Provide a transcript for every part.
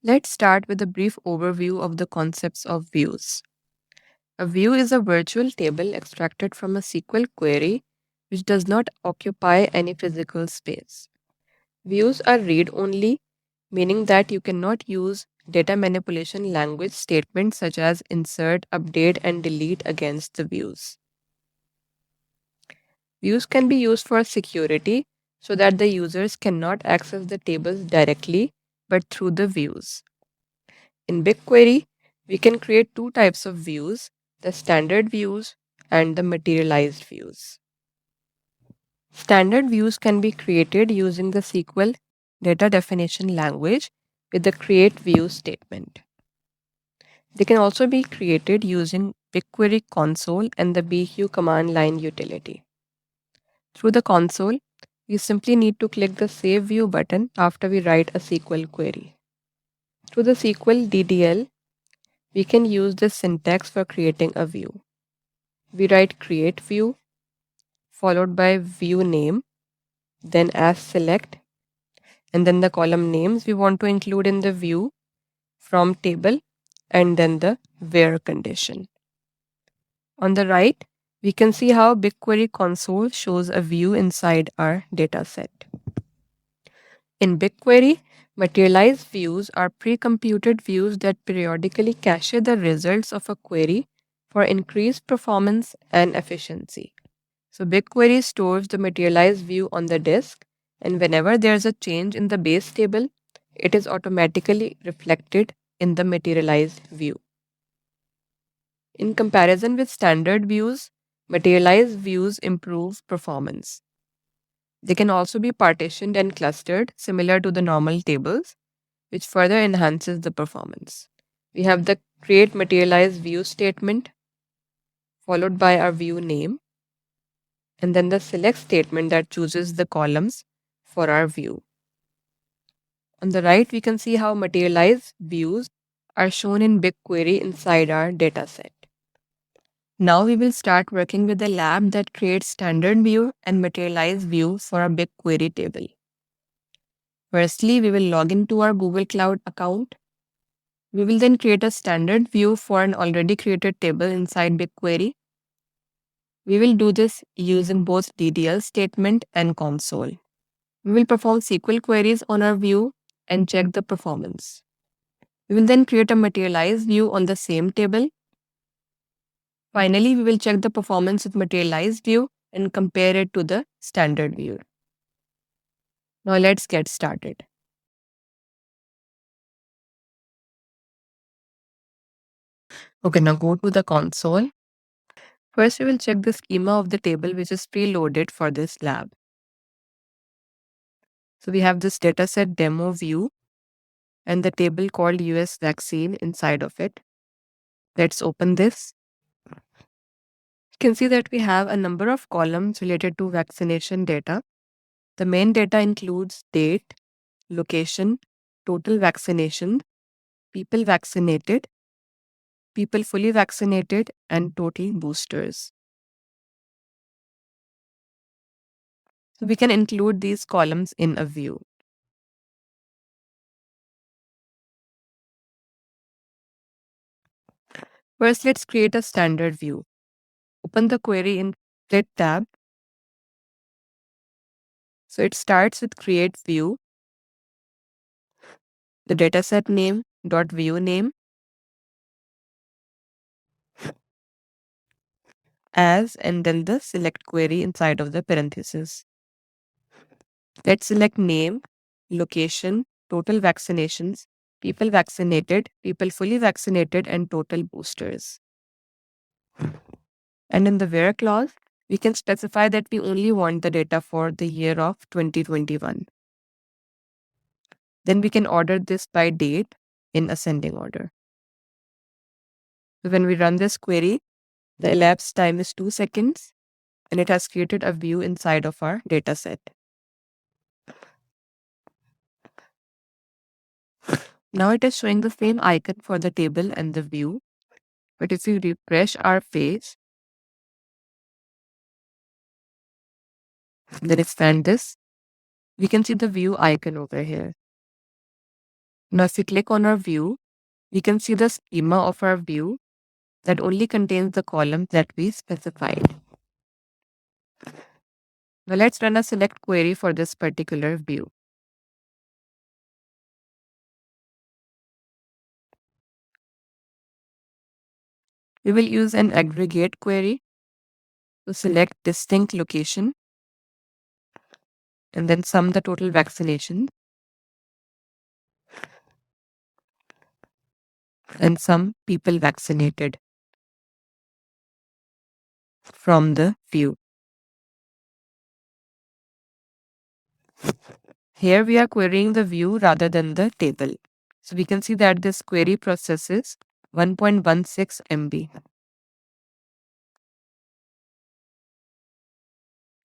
Let's start with a brief overview of the concepts of views. A view is a virtual table extracted from a SQL query which does not occupy any physical space. Views are read only, meaning that you cannot use data manipulation language statements such as insert, update, and delete against the views. Views can be used for security so that the users cannot access the tables directly but through the views. In BigQuery, we can create two types of views, the standard views and the materialized views. Standard views can be created using the SQL data definition language with the create view statement. They can also be created using BigQuery console and the BQ command line utility. Through the console, we simply need to click the Save View button after we write a SQL query. Through the SQL DDL, we can use this syntax for creating a view. We write create view, followed by view name, then as select, and then the column names we want to include in the view from table, and then the where condition. On the right, we can see how BigQuery console shows a view inside our dataset. In BigQuery, materialized views are pre-computed views that periodically cache the results of a query for increased performance and efficiency. So BigQuery stores the materialized view on the disk, and whenever there's a change in the base table, it is automatically reflected in the materialized view. In comparison with standard views, materialized views improve performance. They can also be partitioned and clustered similar to the normal tables, which further enhances the performance. We have the create materialized view statement, followed by our view name, and then the select statement that chooses the columns for our view. On the right, we can see how materialized views are shown in BigQuery inside our dataset. Now we will start working with a lab that creates standard view and materialized view for a BigQuery table. Firstly, we will log into our Google Cloud account. We will then create a standard view for an already created table inside BigQuery. We will do this using both DDL statement and console. We will perform SQL queries on our view and check the performance. We will then create a materialized view on the same table. Finally, we will check the performance with materialized view and compare it to the standard view. Now let's get started. Okay, now go to the console. First, we will check the schema of the table which is preloaded for this lab. So we have this dataset demo view and the table called US vaccine inside of it. Let's open this. You can see that we have a number of columns related to vaccination data. The main data includes date, location, total vaccination, people vaccinated, people fully vaccinated, and total boosters. So we can include these columns in a view. First, let's create a standard view. Open the query in Split tab. So it starts with create view, the dataset name dot view name, as, and then the select query inside of the parenthesis. Let's select name, location, total vaccinations, people vaccinated, people fully vaccinated, and total boosters. And in the where clause, we can specify that we only want the data for the year of 2021. Then we can order this by date in ascending order. So when we run this query, the elapsed time is 2 seconds and it has created a view inside of our dataset. Now it is showing the same icon for the table and the view. But if we refresh our page, then expand this, we can see the view icon over here. Now, if we click on our view, we can see the schema of our view that only contains the columns that we specified. Now, let's run a select query for this particular view. We will use an aggregate query to select distinct location and then sum the total vaccinations and some people vaccinated from the view. Here we are querying the view rather than the table. So we can see that this query processes 1.16 MB.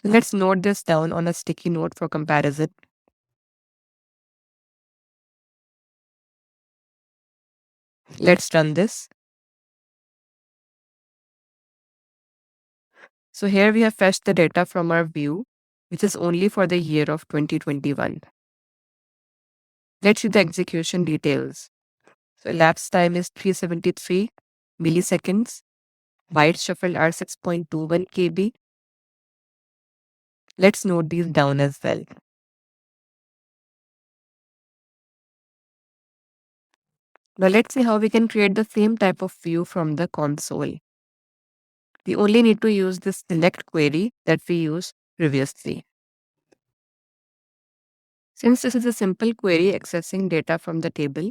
Let's note this down on a sticky note for comparison. Let's run this. So here we have fetched the data from our view, which is only for the year of 2021. Let's see the execution details. So elapsed time is 373 milliseconds. Bytes shuffled are 6.21 KB. Let's note these down as well. Now let's see how we can create the same type of view from the console. We only need to use this select query that we used previously. Since this is a simple query accessing data from the table,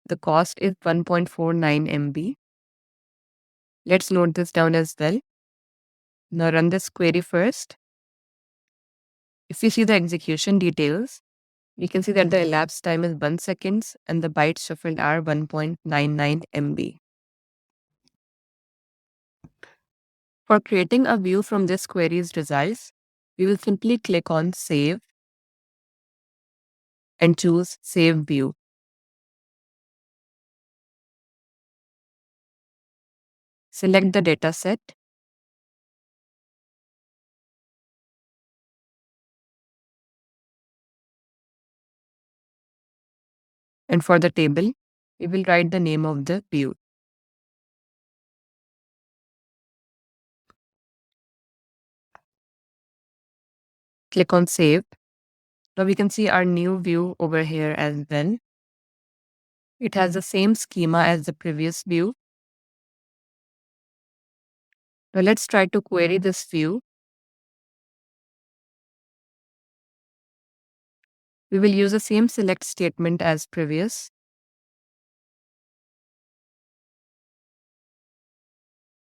the cost is 1.49 MB. Let's note this down as well. Now run this query first. If we see the execution details, we can see that the elapsed time is 1 second and the bytes shuffled are 1.99 MB. For creating a view from this query's results, we will simply click on Save and choose Save View. Select the dataset and for the table, we will write the name of the view. Click on Save. Now we can see our new view over here as well. It has the same schema as the previous view. Now let's try to query this view. We will use the same select statement as previous.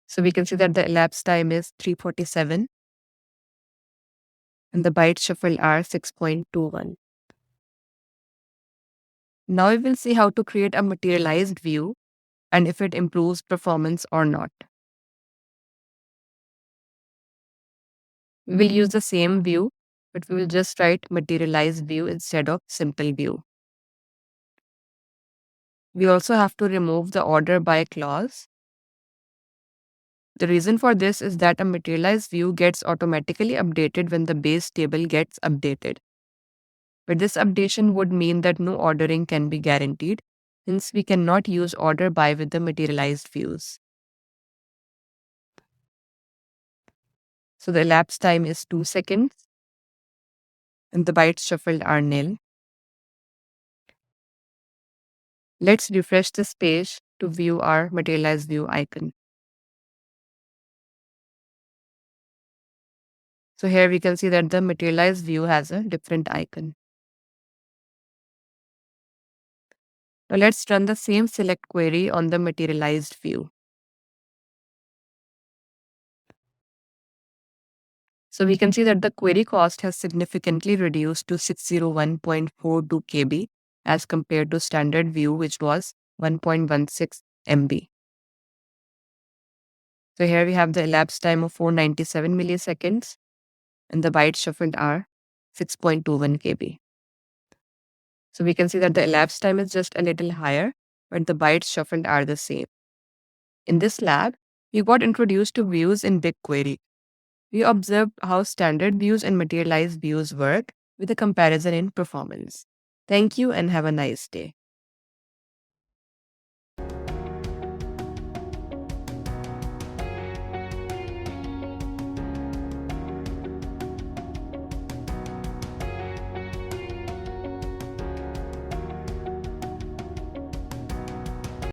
So we can see that the elapsed time is 347 and the bytes shuffled are 6.21. Now we will see how to create a materialized view and if it improves performance or not. We will use the same view, but we will just write materialized view instead of simple view. We also have to remove the order by clause. The reason for this is that a materialized view gets automatically updated when the base table gets updated. But this updation would mean that no ordering can be guaranteed, since we cannot use order by with the materialized views. So the elapsed time is 2 seconds and the bytes shuffled are nil. Let's refresh this page to view our materialized view icon. So here we can see that the materialized view has a different icon. Now let's run the same select query on the materialized view. So we can see that the query cost has significantly reduced to 601.42 KB as compared to standard view, which was 1.16 MB. So here we have the elapsed time of 497 milliseconds and the bytes shuffled are 6.21 KB. So we can see that the elapsed time is just a little higher, but the bytes shuffled are the same. In this lab, we got introduced to views in BigQuery. We observed how standard views and materialized views work with a comparison in performance. Thank you and have a nice day.